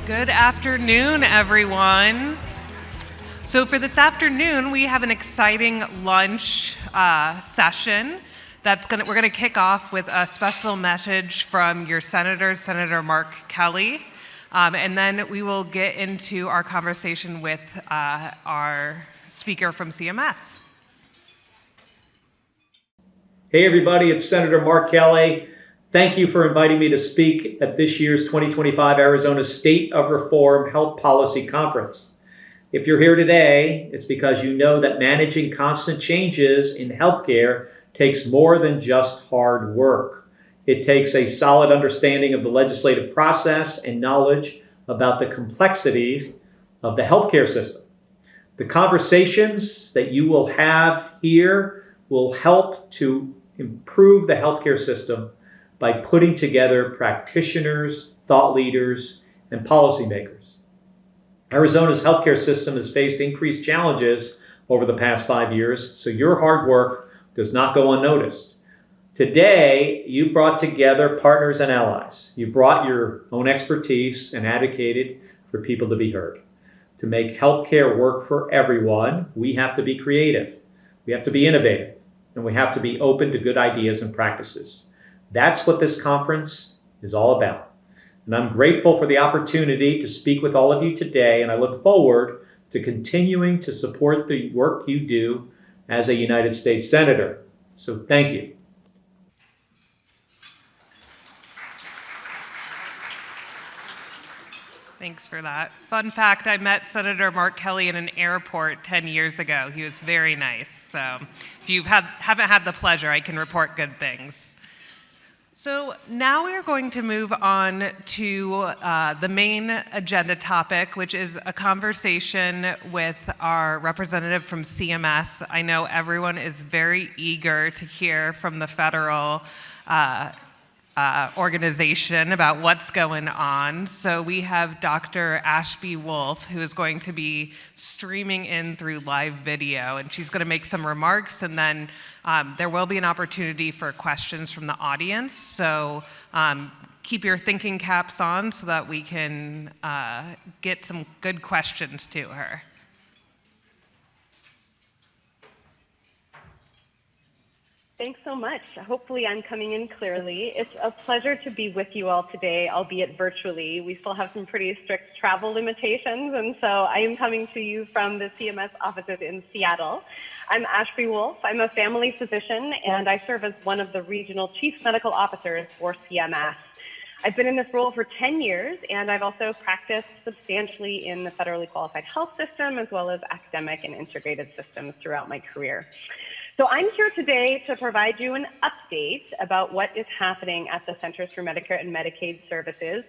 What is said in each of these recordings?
Good afternoon, everyone. So for this afternoon, we have an exciting lunch session. We're going to kick off with a special message from your senator, Senator Mark Kelly, and then we will get into our conversation with our speaker from CMS. Hey everybody, it's Senator Mark Kelly. Thank you for inviting me to speak at this year's 2025 Arizona State of Reform Health Policy Conference. If you're here today, it's because you know that managing constant changes in healthcare takes more than just hard work. It takes a solid understanding of the legislative process and knowledge about the complexities of the healthcare system. The conversations that you will have here will help to improve the healthcare system by putting together practitioners, thought leaders, and policymakers. Arizona's healthcare system has faced increased challenges over the past 5 years, so your hard work does not go unnoticed. Today, you brought together partners and allies. You brought your own expertise and advocated for people to be heard. To make healthcare work for everyone, we have to be creative, we have to be innovative, and we have to be open to good ideas and practices. That's what this conference is all about. And I'm grateful for the opportunity to speak with all of you today, and I look forward to continuing to support the work you do as a United States Senator. So thank you. Thanks for that. Fun fact, I met Senator Mark Kelly in an airport 10 years ago. He was very nice. So if you haven't had the pleasure, I can report good things. So now we are going to move on to the main agenda topic, which is a conversation with our representative from CMS. I know everyone is very eager to hear from the federal organization about what's going on. So we have Dr. Ashby Wolfe, who is going to be streaming in through live video, and she's going to make some remarks, and then there will be an opportunity for questions from the audience. So keep your thinking caps on so that we can get some good questions to her. Thanks so much. Hopefully I'm coming in clearly. It's a pleasure to be with you all today, albeit virtually. We still have some pretty strict travel limitations, and so I am coming to you from the CMS offices in Seattle. I'm Ashby Wolfe. I'm a family physician, and I serve as one of the regional chief medical officers for CMS. I've been in this role for 10 years, and I've also practiced substantially in the federally qualified health system, as well as academic and integrated systems throughout my career. So I'm here today to provide you an update about what is happening at the Centers for Medicare and Medicaid Services.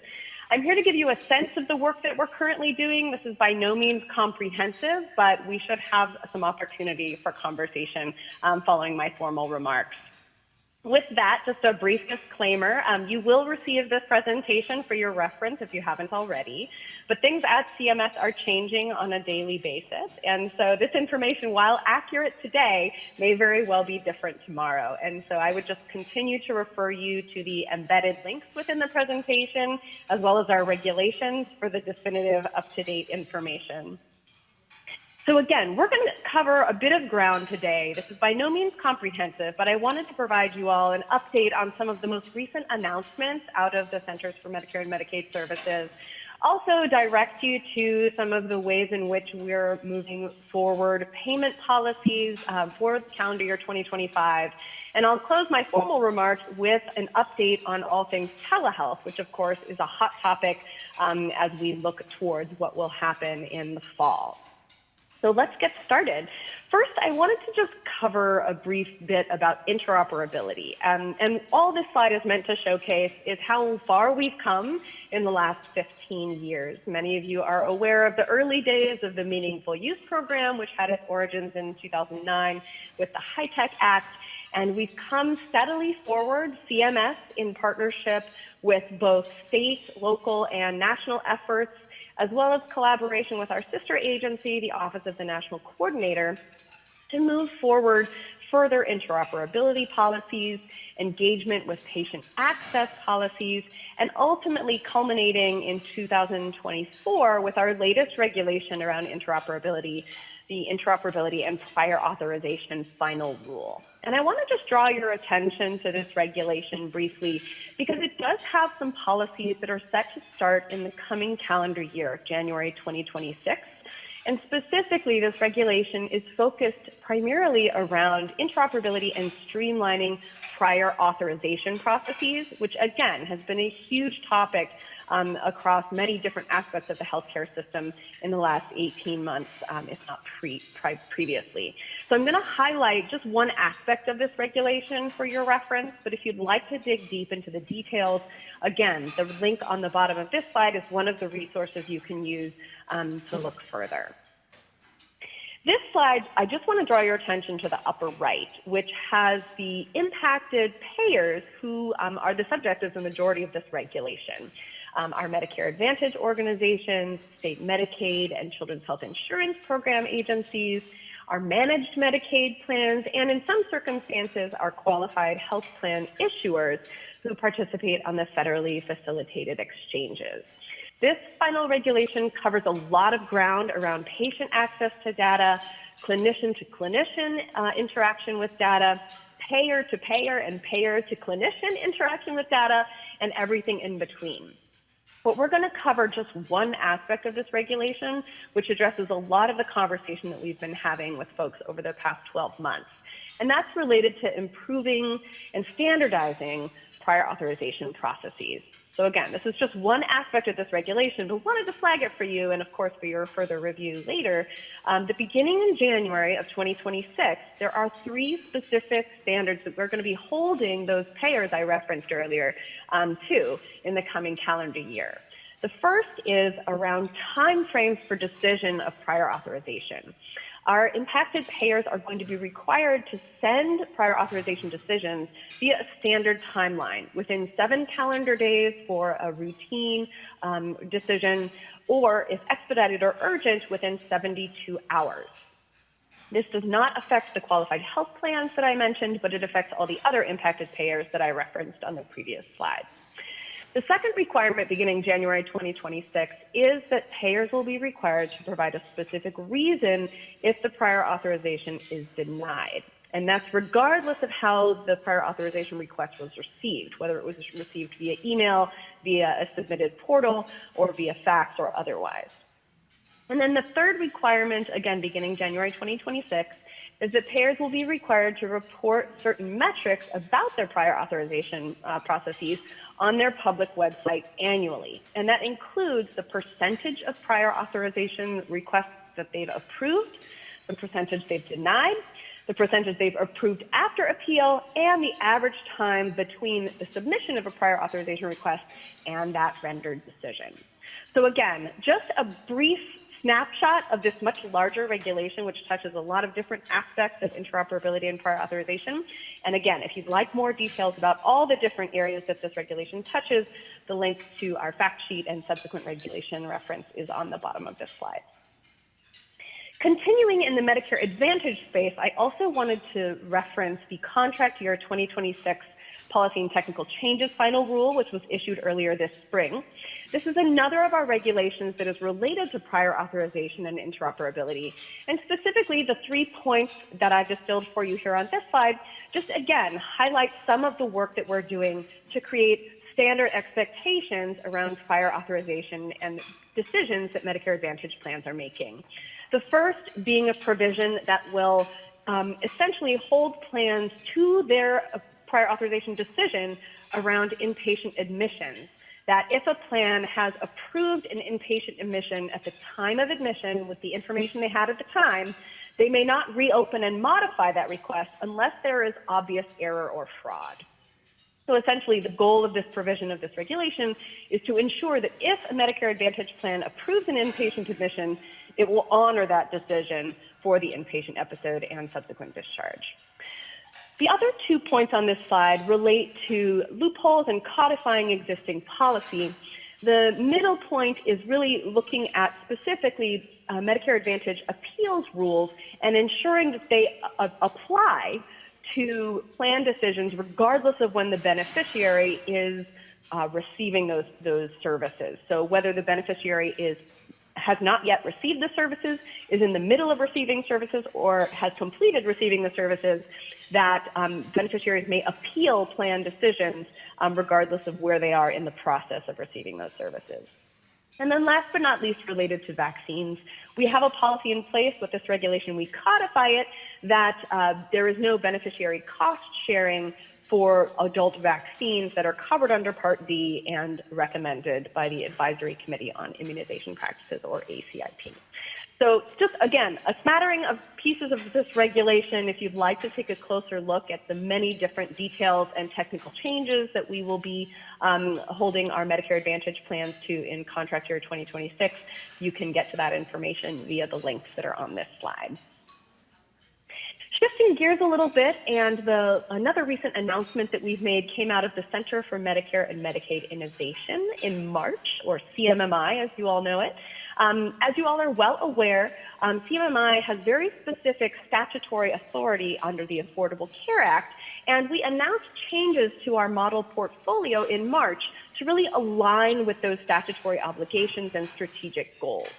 I'm here to give you a sense of the work that we're currently doing. This is by no means comprehensive, but we should have some opportunity for conversation following my formal remarks. With that, just a brief disclaimer, you will receive this presentation for your reference if you haven't already, but things at CMS are changing on a daily basis, and so this information, while accurate today, may very well be different tomorrow, and so I would just continue to refer you to the embedded links within the presentation, as well as our regulations for the definitive up-to-date information. So again, we're going to cover a bit of ground today. This is by no means comprehensive, but I wanted to provide you all an update on some of the most recent announcements out of the Centers for Medicare and Medicaid Services. Also direct you to some of the ways in which we're moving forward payment policies for calendar year 2025. And I'll close my formal remarks with an update on all things telehealth, which of course is a hot topic as we look towards what will happen in the fall. So let's get started. First, I wanted to just cover a brief bit about interoperability. And all this slide is meant to showcase is how far we've come in the last 15 years. Many of you are aware of the early days of the Meaningful Use Program, which had its origins in 2009 with the HITECH Act. And we've come steadily forward, CMS in partnership with both state, local, and national efforts, as well as collaboration with our sister agency, the Office of the National Coordinator, to move forward further interoperability policies, engagement with patient access policies, and ultimately culminating in 2024 with our latest regulation around interoperability, the Interoperability and Prior Authorization Final Rule. And I want to just draw your attention to this regulation briefly because it does have some policies that are set to start in the coming calendar year, January 2026. And specifically, this regulation is focused primarily around interoperability and streamlining prior authorization processes, which again has been a huge topic across many different aspects of the healthcare system in the last 18 months, if not previously. So I'm going to highlight just one aspect of this regulation for your reference, but if you'd like to dig deep into the details, again, the link on the bottom of this slide is one of the resources you can use to look further. This slide, I just want to draw your attention to the upper right, which has the impacted payers who are the subject of the majority of this regulation. Our Medicare Advantage organizations, state Medicaid and Children's Health Insurance Program agencies, our managed Medicaid plans, and in some circumstances, our qualified health plan issuers who participate on the federally facilitated exchanges. This final regulation covers a lot of ground around patient access to data, clinician-to-clinician interaction with data, payer-to-payer and payer-to-clinician interaction with data, and everything in between. But we're going to cover just one aspect of this regulation, which addresses a lot of the conversation that we've been having with folks over the past 12 months. And that's related to improving and standardizing prior authorization processes. So again, this is just one aspect of this regulation, but wanted to flag it for you and of course for your further review later. The beginning in January of 2026, there are 3 specific standards that we're going to be holding those payers I referenced earlier to in the coming calendar year. The first is around timeframes for decision of prior authorization. Our impacted payers are going to be required to send prior authorization decisions via a standard timeline within 7 calendar days for a routine decision, or if expedited or urgent, within 72 hours. This does not affect the qualified health plans that I mentioned, but it affects all the other impacted payers that I referenced on the previous slide. The second requirement beginning January 2026 is that payers will be required to provide a specific reason if the prior authorization is denied. And that's regardless of how the prior authorization request was received, whether it was received via email, via a submitted portal, or via fax or otherwise. And then the third requirement, again beginning January 2026, is that payers will be required to report certain metrics about their prior authorization processes on their public website annually. And that includes the percentage of prior authorization requests that they've approved, the percentage they've denied, the percentage they've approved after appeal, and the average time between the submission of a prior authorization request and that rendered decision. So again, just a brief snapshot of this much larger regulation, which touches a lot of different aspects of interoperability and prior authorization. And again, if you'd like more details about all the different areas that this regulation touches, the link to our fact sheet and subsequent regulation reference is on the bottom of this slide. Continuing in the Medicare Advantage space, I also wanted to reference the contract year 2026 Policy and Technical Changes Final Rule, which was issued earlier this spring. This is another of our regulations that is related to prior authorization and interoperability. And specifically, the 3 points that I've distilled for you here on this slide, just again, highlight some of the work that we're doing to create standard expectations around prior authorization and decisions that Medicare Advantage plans are making. The first being a provision that will essentially hold plans to their prior authorization decision around inpatient admissions. That if a plan has approved an inpatient admission at the time of admission with the information they had at the time, they may not reopen and modify that request unless there is obvious error or fraud. So essentially, the goal of this provision of this regulation is to ensure that if a Medicare Advantage plan approves an inpatient admission, it will honor that decision for the inpatient episode and subsequent discharge. The other 2 points on this slide relate to loopholes and codifying existing policy. The middle point is really looking at specifically Medicare Advantage appeals rules and ensuring that they apply to plan decisions regardless of when the beneficiary is receiving those services. So whether the beneficiary has not yet received the services, is in the middle of receiving services, or has completed receiving the services, that beneficiaries may appeal plan decisions regardless of where they are in the process of receiving those services. And then last but not least, related to vaccines, we have a policy in place. With this regulation, we codify it that there is no beneficiary cost sharing for adult vaccines that are covered under Part D and recommended by the Advisory Committee on Immunization Practices, or ACIP. So just, again, a smattering of pieces of this regulation. If you'd like to take a closer look at the many different details and technical changes that we will be holding our Medicare Advantage plans to in contract year 2026, you can get to that information via the links that are on this slide. Shifting gears a little bit, and another recent announcement that we've made came out of the Center for Medicare and Medicaid Innovation in March, or CMMI as you all know it. As you all are well aware, CMMI has very specific statutory authority under the Affordable Care Act, and we announced changes to our model portfolio in March to really align with those statutory obligations and strategic goals.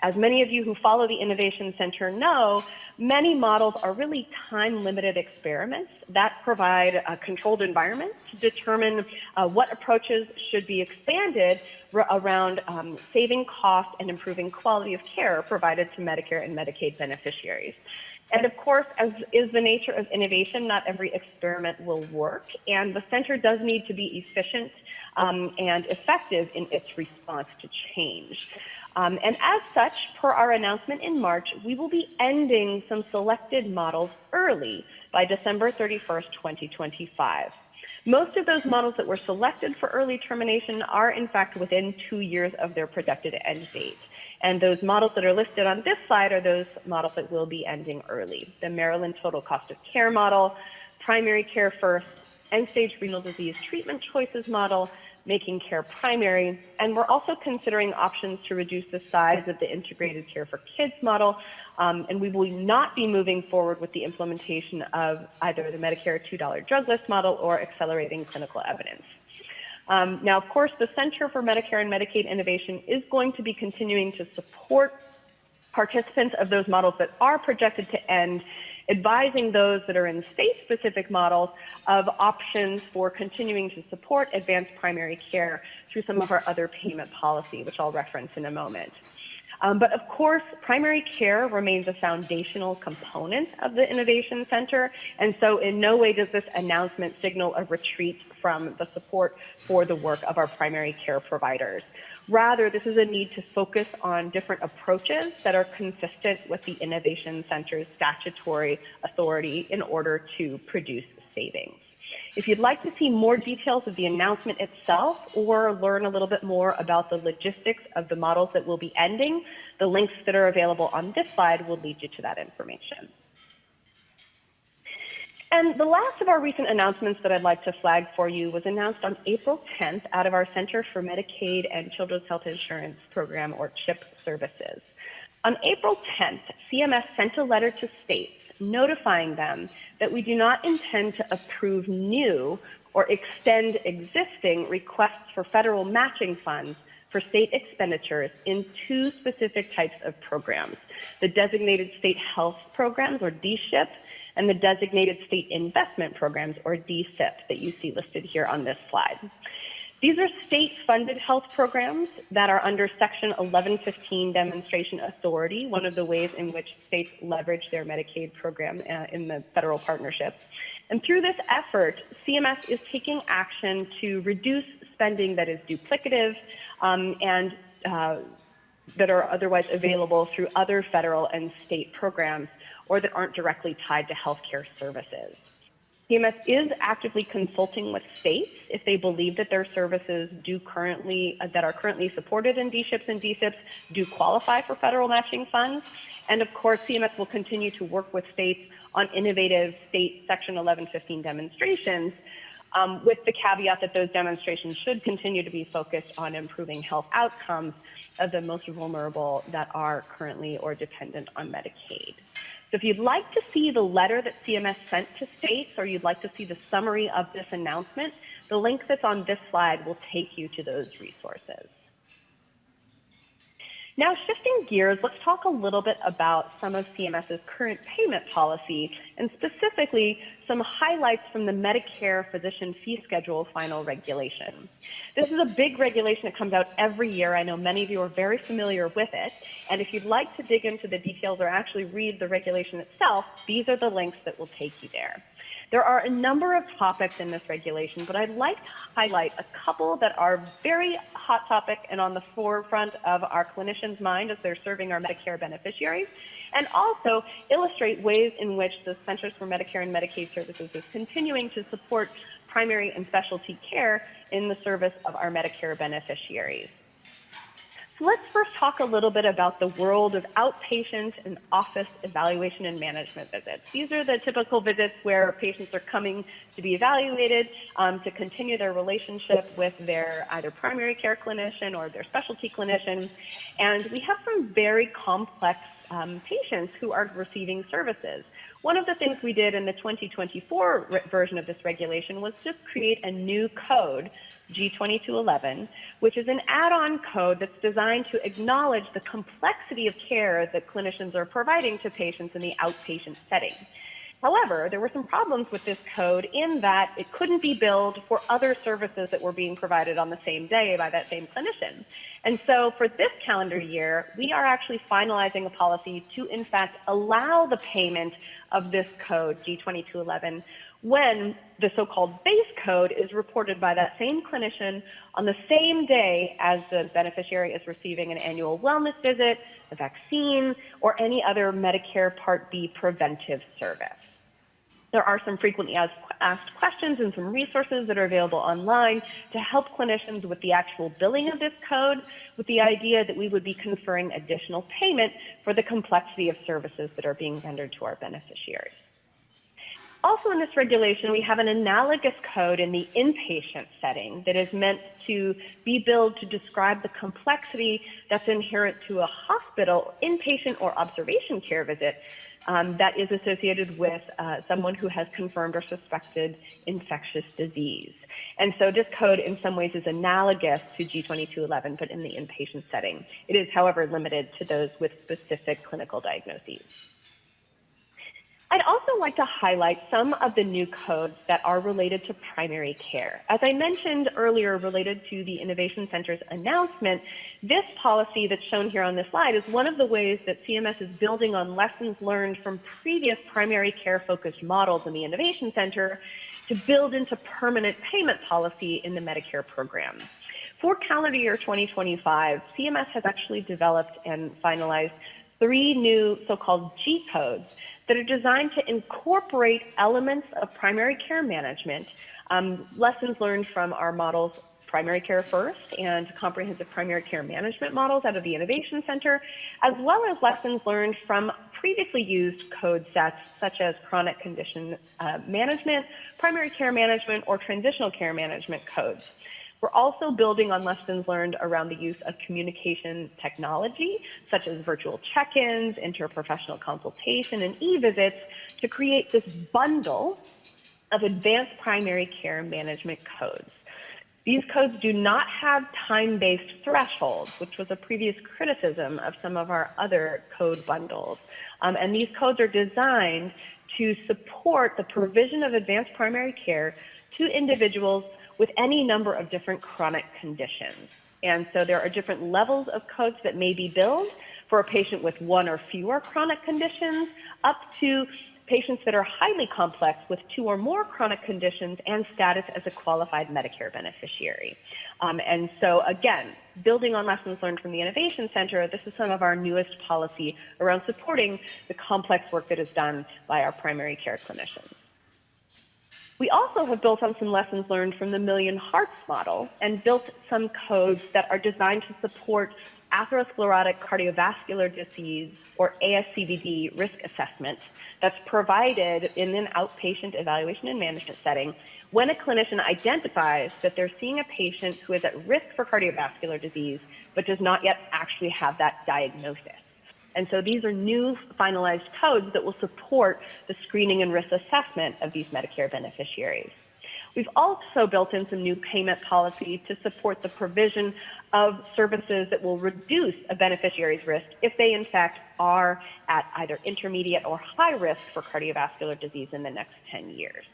As many of you who follow the Innovation Center know, many models are really time-limited experiments that provide a controlled environment to determine what approaches should be expanded around saving cost and improving quality of care provided to Medicare and Medicaid beneficiaries. And of course, as is the nature of innovation, not every experiment will work, and the center does need to be efficient and effective in its response to change. And as such, per our announcement in March, we will be ending some selected models early by December 31st, 2025. Most of those models that were selected for early termination are, in fact, within 2 years of their projected end date. And those models that are listed on this slide are those models that will be ending early. The Maryland Total Cost of Care model, Primary Care First, End-Stage Renal Disease Treatment Choices model, Making Care Primary, and we're also considering options to reduce the size of the Integrated Care for Kids model, and we will not be moving forward with the implementation of either the Medicare $2 drug list model or accelerating clinical evidence. Now, of course, the Center for Medicare and Medicaid Innovation is going to be continuing to support participants of those models that are projected to end, advising those that are in state-specific models of options for continuing to support advanced primary care through some of our other payment policy, which I'll reference in a moment. But of course, primary care remains a foundational component of the Innovation Center, and so in no way does this announcement signal a retreat from the support for the work of our primary care providers. Rather, this is a need to focus on different approaches that are consistent with the Innovation Center's statutory authority in order to produce savings. If you'd like to see more details of the announcement itself or learn a little bit more about the logistics of the models that will be ending, the links that are available on this slide will lead you to that information. And the last of our recent announcements that I'd like to flag for you was announced on April 10th out of our Center for Medicaid and Children's Health Insurance Program, or CHIP services. On April 10th, CMS sent a letter to states notifying them that we do not intend to approve new or extend existing requests for federal matching funds for state expenditures in two specific types of programs: the Designated State Health Programs, or DSHIP, and the Designated State Investment Programs, or DSIP, that you see listed here on this slide. These are state-funded health programs that are under Section 1115 Demonstration Authority, one of the ways in which states leverage their Medicaid program in the federal partnership. And through this effort, CMS is taking action to reduce spending that is duplicative and that are otherwise available through other federal and state programs or that aren't directly tied to healthcare services. CMS is actively consulting with states if they believe that their services that are currently supported in DSHIPs and DSIPs do qualify for federal matching funds. And of course, CMS will continue to work with states on innovative state Section 1115 demonstrations, with the caveat that those demonstrations should continue to be focused on improving health outcomes of the most vulnerable that are currently or dependent on Medicaid. So if you'd like to see the letter that CMS sent to states, or you'd like to see the summary of this announcement, the link that's on this slide will take you to those resources. Now, shifting gears, let's talk a little bit about some of CMS's current payment policy, and specifically some highlights from the Medicare Physician Fee Schedule final regulation. This is a big regulation that comes out every year. I know many of you are very familiar with it, and if you'd like to dig into the details or actually read the regulation itself, these are the links that will take you there. There are a number of topics in this regulation, but I'd like to highlight a couple that are very hot topic and on the forefront of our clinicians' mind as they're serving our Medicare beneficiaries, and also illustrate ways in which the Centers for Medicare and Medicaid Services is continuing to support primary and specialty care in the service of our Medicare beneficiaries. So let's first talk a little bit about the world of outpatient and office evaluation and management visits. These are the typical visits where patients are coming to be evaluated to continue their relationship with their either primary care clinician or their specialty clinician. And we have some very complex patients who are receiving services. One of the things we did in the 2024 version of this regulation was just create a new code, G2211, which is an add-on code that's designed to acknowledge the complexity of care that clinicians are providing to patients in the outpatient setting. However, there were some problems with this code in that it couldn't be billed for other services that were being provided on the same day by that same clinician. And so for this calendar year, we are actually finalizing a policy to, in fact, allow the payment of this code, G2211, when the so-called base code is reported by that same clinician on the same day as the beneficiary is receiving an annual wellness visit, a vaccine, or any other Medicare Part B preventive service. There are some frequently asked questions and some resources that are available online to help clinicians with the actual billing of this code, with the idea that we would be conferring additional payment for the complexity of services that are being rendered to our beneficiaries. Also in this regulation, we have an analogous code in the inpatient setting that is meant to be billed to describe the complexity that's inherent to a hospital inpatient or observation care visit that is associated with someone who has confirmed or suspected infectious disease. And so this code in some ways is analogous to G2211, but in the inpatient setting. It is, however, limited to those with specific clinical diagnoses. I'd also like to highlight some of the new codes that are related to primary care. As I mentioned earlier, related to the Innovation Center's announcement, this policy that's shown here on this slide is one of the ways that CMS is building on lessons learned from previous primary care-focused models in the Innovation Center to build into permanent payment policy in the Medicare program. For calendar year 2025, CMS has actually developed and finalized 3 new so-called G codes that are designed to incorporate elements of primary care management, lessons learned from our models Primary Care First and comprehensive primary care management models out of the Innovation Center, as well as lessons learned from previously used code sets such as chronic condition management, primary care management, or transitional care management codes. We're also building on lessons learned around the use of communication technology, such as virtual check-ins, interprofessional consultation, and e-visits to create this bundle of advanced primary care management codes. These codes do not have time-based thresholds, which was a previous criticism of some of our other code bundles. And these codes are designed to support the provision of advanced primary care to individuals with any number of different chronic conditions. And so there are different levels of codes that may be billed for a patient with 1 or fewer chronic conditions, up to patients that are highly complex with 2 or more chronic conditions and status as a qualified Medicare beneficiary. And so again, building on lessons learned from the Innovation Center, this is some of our newest policy around supporting the complex work that is done by our primary care clinicians. We also have built on some lessons learned from the Million Hearts model and built some codes that are designed to support atherosclerotic cardiovascular disease, or ASCVD, risk assessment that's provided in an outpatient evaluation and management setting when a clinician identifies that they're seeing a patient who is at risk for cardiovascular disease but does not yet actually have that diagnosis. And so these are new finalized codes that will support the screening and risk assessment of these Medicare beneficiaries. We've also built in some new payment policy to support the provision of services that will reduce a beneficiary's risk if they, in fact, are at either intermediate or high risk for cardiovascular disease in the next 10 years.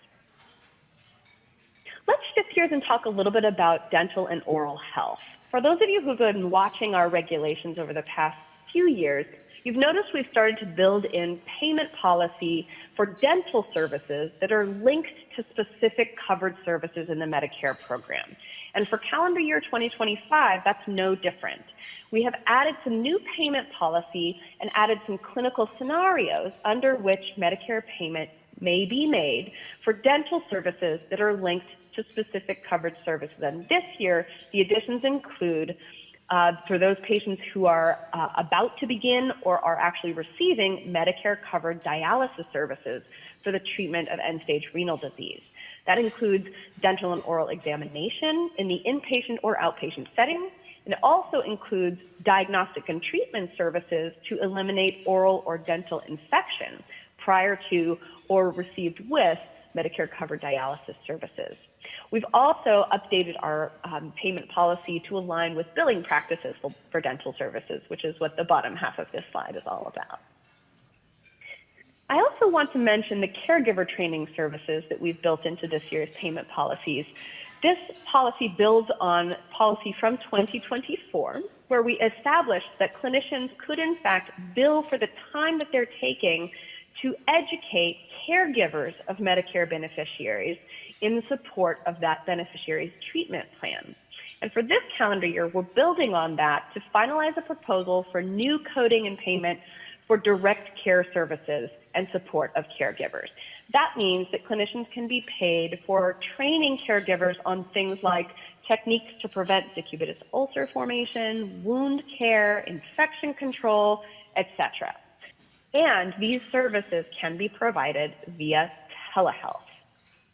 Let's shift gears and talk a little bit about dental and oral health. For those of you who've been watching our regulations over the past few years, you've noticed we've started to build in payment policy for dental services that are linked to specific covered services in the Medicare program. And for calendar year 2025, that's no different. We have added some new payment policy and added some clinical scenarios under which Medicare payment may be made for dental services that are linked to specific covered services. And this year, the additions include for those patients who are about to begin or are actually receiving Medicare-covered dialysis services for the treatment of end-stage renal disease. That includes dental and oral examination in the inpatient or outpatient setting. And it also includes diagnostic and treatment services to eliminate oral or dental infection prior to or received with Medicare-covered dialysis services. We've also updated our payment policy to align with billing practices for dental services, which is what the bottom half of this slide is all about. I also want to mention the caregiver training services that we've built into this year's payment policies. This policy builds on policy from 2024, where we established that clinicians could in fact bill for the time that they're taking to educate caregivers of Medicare beneficiaries in support of that beneficiary's treatment plan. And for this calendar year, we're building on that to finalize a proposal for new coding and payment for direct care services and support of caregivers. That means that clinicians can be paid for training caregivers on things like techniques to prevent decubitus ulcer formation, wound care, infection control, etc. And these services can be provided via telehealth.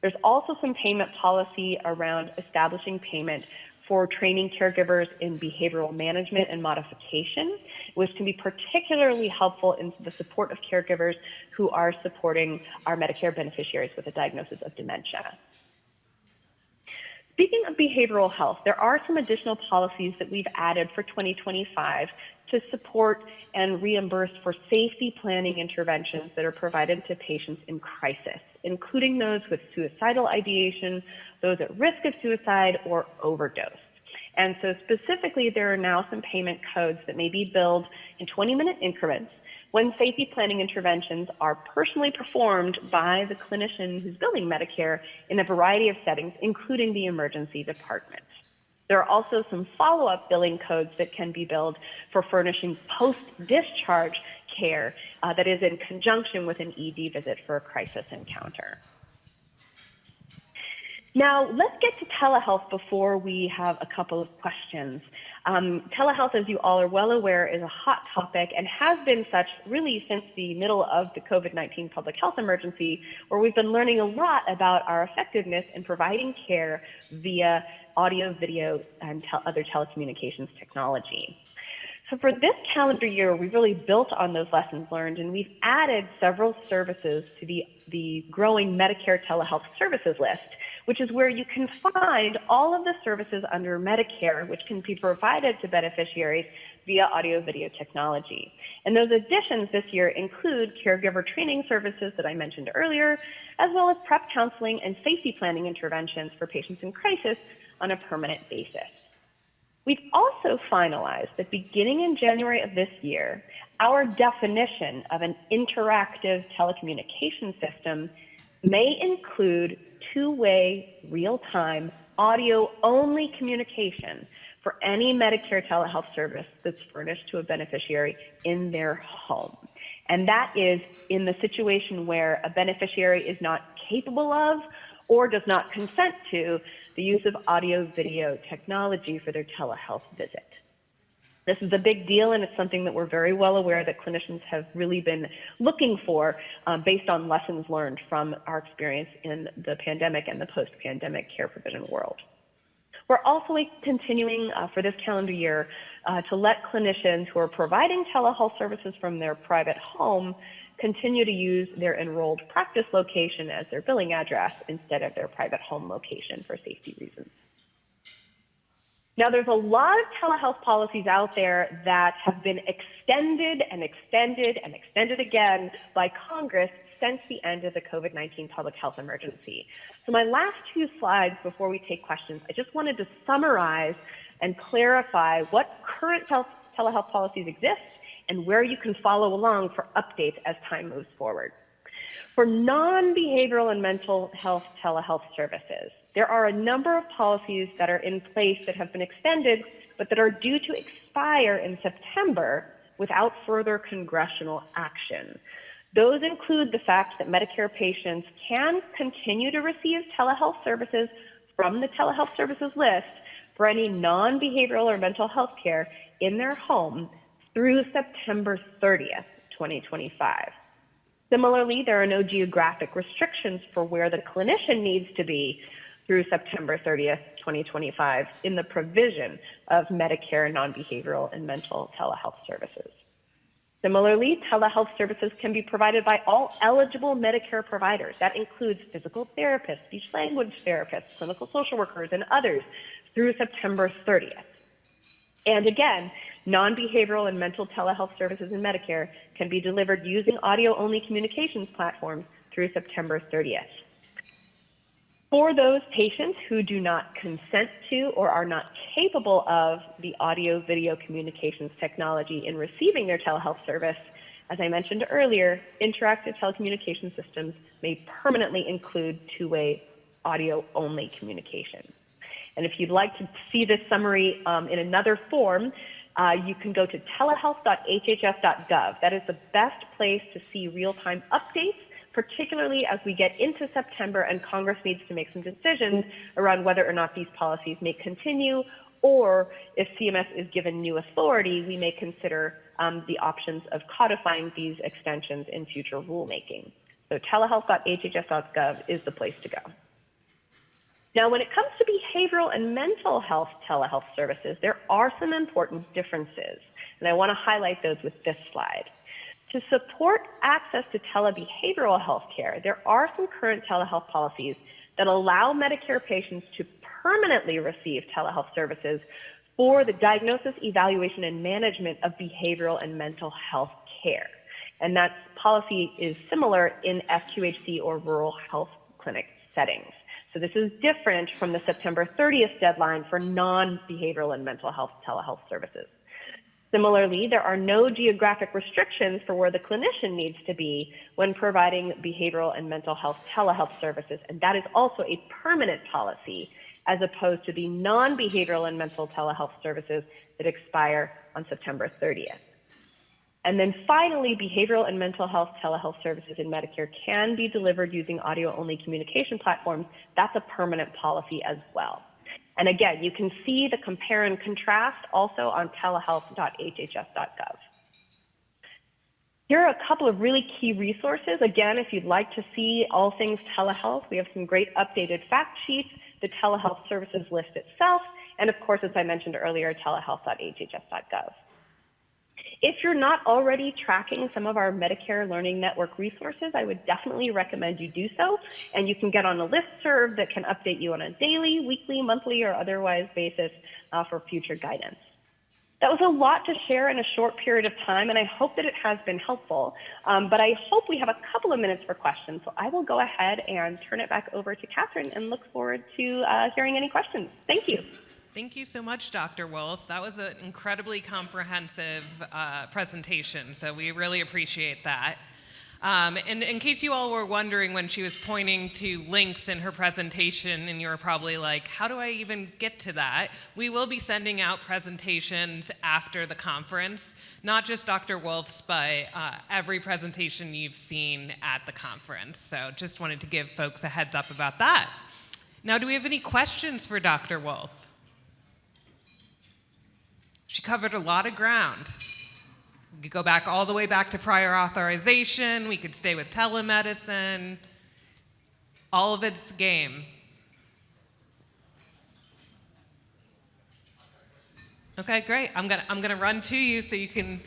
There's also some payment policy around establishing payment for training caregivers in behavioral management and modification, which can be particularly helpful in the support of caregivers who are supporting our Medicare beneficiaries with a diagnosis of dementia. Speaking of behavioral health, there are some additional policies that we've added for 2025 to support and reimburse for safety planning interventions that are provided to patients in crisis, including those with suicidal ideation, those at risk of suicide or overdose. And so specifically, there are now some payment codes that may be billed in 20-minute increments when safety planning interventions are personally performed by the clinician who's billing Medicare in a variety of settings, including the emergency department. There are also some follow-up billing codes that can be billed for furnishing post-discharge care that is in conjunction with an ED visit for a crisis encounter. Now, let's get to telehealth before we have a couple of questions. Telehealth, as you all are well aware, is a hot topic and has been such really since the middle of the COVID-19 public health emergency, where we've been learning a lot about our effectiveness in providing care via audio, video, and other telecommunications technology. So for this calendar year, we've really built on those lessons learned, and we've added several services to the growing Medicare telehealth services list, which is where you can find all of the services under Medicare, which can be provided to beneficiaries via audio-video technology. And those additions this year include caregiver training services that I mentioned earlier, as well as prep counseling and safety planning interventions for patients in crisis on a permanent basis. We've also finalized that beginning in January of this year, our definition of an interactive telecommunication system may include two-way, real-time, audio-only communication for any Medicare telehealth service that's furnished to a beneficiary in their home. And that is in the situation where a beneficiary is not capable of or does not consent to the use of audio-video technology for their telehealth visit. This is a big deal, and it's something that we're very well aware that clinicians have really been looking for based on lessons learned from our experience in the pandemic and the post-pandemic care provision world. We're also continuing for this calendar year to let clinicians who are providing telehealth services from their private home continue to use their enrolled practice location as their billing address instead of their private home location for safety reasons. Now, there's a lot of telehealth policies out there that have been extended and extended and extended again by Congress since the end of the COVID-19 public health emergency. So my last two slides before we take questions, I just wanted to summarize and clarify what current telehealth policies exist and where you can follow along for updates as time moves forward. For non-behavioral and mental health telehealth services, there are a number of policies that are in place that have been extended, but that are due to expire in September without further congressional action. Those include the fact that Medicare patients can continue to receive telehealth services from the telehealth services list for any non-behavioral or mental health care in their home through September 30th, 2025. Similarly, there are no geographic restrictions for where the clinician needs to be through September 30th, 2025 in the provision of Medicare non-behavioral and mental telehealth services. Similarly, telehealth services can be provided by all eligible Medicare providers. That includes physical therapists, speech language therapists, clinical social workers, and others through September 30th. And again, non-behavioral and mental telehealth services in Medicare can be delivered using audio-only communications platforms through September 30th. For those patients who do not consent to or are not capable of the audio-video communications technology in receiving their telehealth service, as I mentioned earlier, interactive telecommunication systems may permanently include two-way audio-only communication. And if you'd like to see this summary in another form, you can go to telehealth.hhs.gov. That is the best place to see real-time updates, particularly as we get into September and Congress needs to make some decisions around whether or not these policies may continue, or if CMS is given new authority, we may consider the options of codifying these extensions in future rulemaking. So telehealth.hhs.gov is the place to go. Now, when it comes to behavioral and mental health telehealth services, there are some important differences, and I want to highlight those with this slide. To support access to telebehavioral health care, there are some current telehealth policies that allow Medicare patients to permanently receive telehealth services for the diagnosis, evaluation, and management of behavioral and mental health care. And that policy is similar in FQHC or rural health clinic settings. So this is different from the September 30th deadline for non-behavioral and mental health telehealth services. Similarly, there are no geographic restrictions for where the clinician needs to be when providing behavioral and mental health telehealth services, and that is also a permanent policy as opposed to the non-behavioral and mental telehealth services that expire on September 30th. And then finally, behavioral and mental health telehealth services in Medicare can be delivered using audio-only communication platforms. That's a permanent policy as well. And again, you can see the compare and contrast also on telehealth.hhs.gov. Here are a couple of really key resources. Again, if you'd like to see all things telehealth, we have some great updated fact sheets, the telehealth services list itself, and of course, as I mentioned earlier, telehealth.hhs.gov. If you're not already tracking some of our Medicare Learning Network resources, I would definitely recommend you do so. And you can get on a listserv that can update you on a daily, weekly, monthly, or otherwise basis for future guidance. That was a lot to share in a short period of time, and I hope that it has been helpful. But I hope we have a couple of minutes for questions. So I will go ahead and turn it back over to Catherine and look forward to hearing any questions. Thank you. Thank you so much, Dr. Wolfe. That was an incredibly comprehensive presentation, so we really appreciate that. And in case you all were wondering when she was pointing to links in her presentation and you were probably like, how do I even get to that? We will be sending out presentations after the conference, not just Dr. Wolfe's, but every presentation you've seen at the conference. So just wanted to give folks a heads up about that. Now, do we have any questions for Dr. Wolfe? She covered a lot of ground. We could go back all the way back to prior authorization. We could stay with telemedicine. All of it's game. Okay, great. I'm gonna run to you so you can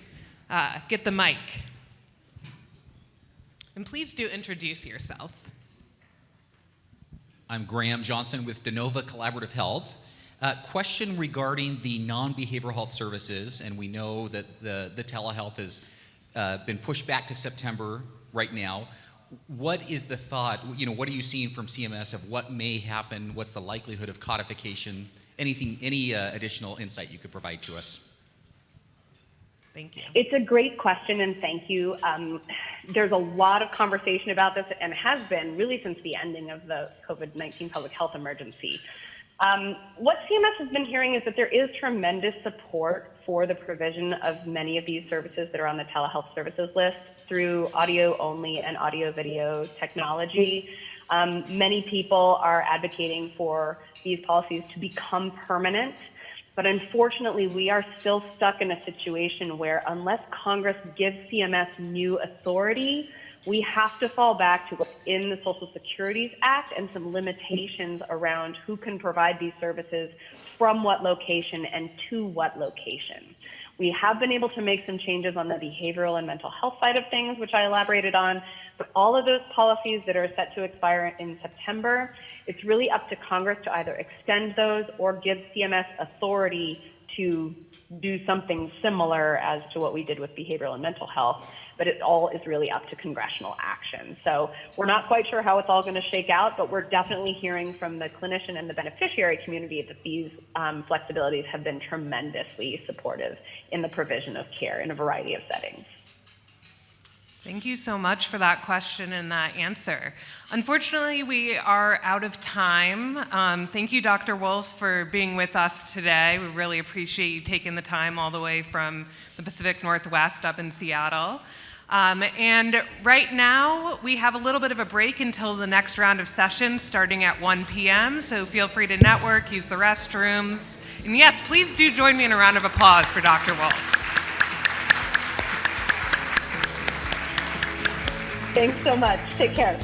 get the mic. And please do introduce yourself. I'm Graham Johnson with DeNova Collaborative Health. Question regarding the non-behavioral health services, and we know that the telehealth has been pushed back to September right now. What is the thought, what are you seeing from CMS of what may happen? What's the likelihood of codification? Any additional insight you could provide to us? Thank you. It's a great question, and thank you. There's a lot of conversation about this, and has been really since the ending of the COVID-19 public health emergency. What CMS has been hearing is that there is tremendous support for the provision of many of these services that are on the telehealth services list through audio only and audio video technology. Many people are advocating for these policies to become permanent, but unfortunately we are still stuck in a situation where unless Congress gives CMS new authority, we have to fall back to what's in the Social Security Act and some limitations around who can provide these services from what location and to what location. We have been able to make some changes on the behavioral and mental health side of things, which I elaborated on, but all of those policies that are set to expire in September, it's really up to Congress to either extend those or give CMS authority to do something similar as to what we did with behavioral and mental health, but it all is really up to congressional action. So we're not quite sure how it's all going to shake out, but we're definitely hearing from the clinician and the beneficiary community that these flexibilities have been tremendously supportive in the provision of care in a variety of settings. Thank you so much for that question and that answer. Unfortunately, we are out of time. Thank you, Dr. Wolfe, for being with us today. We really appreciate you taking the time all the way from the Pacific Northwest up in Seattle. And right now, we have a little bit of a break until the next round of sessions starting at 1 p.m., so feel free to network, use the restrooms. And yes, please do join me in a round of applause for Dr. Wolfe. Thanks so much. Take care.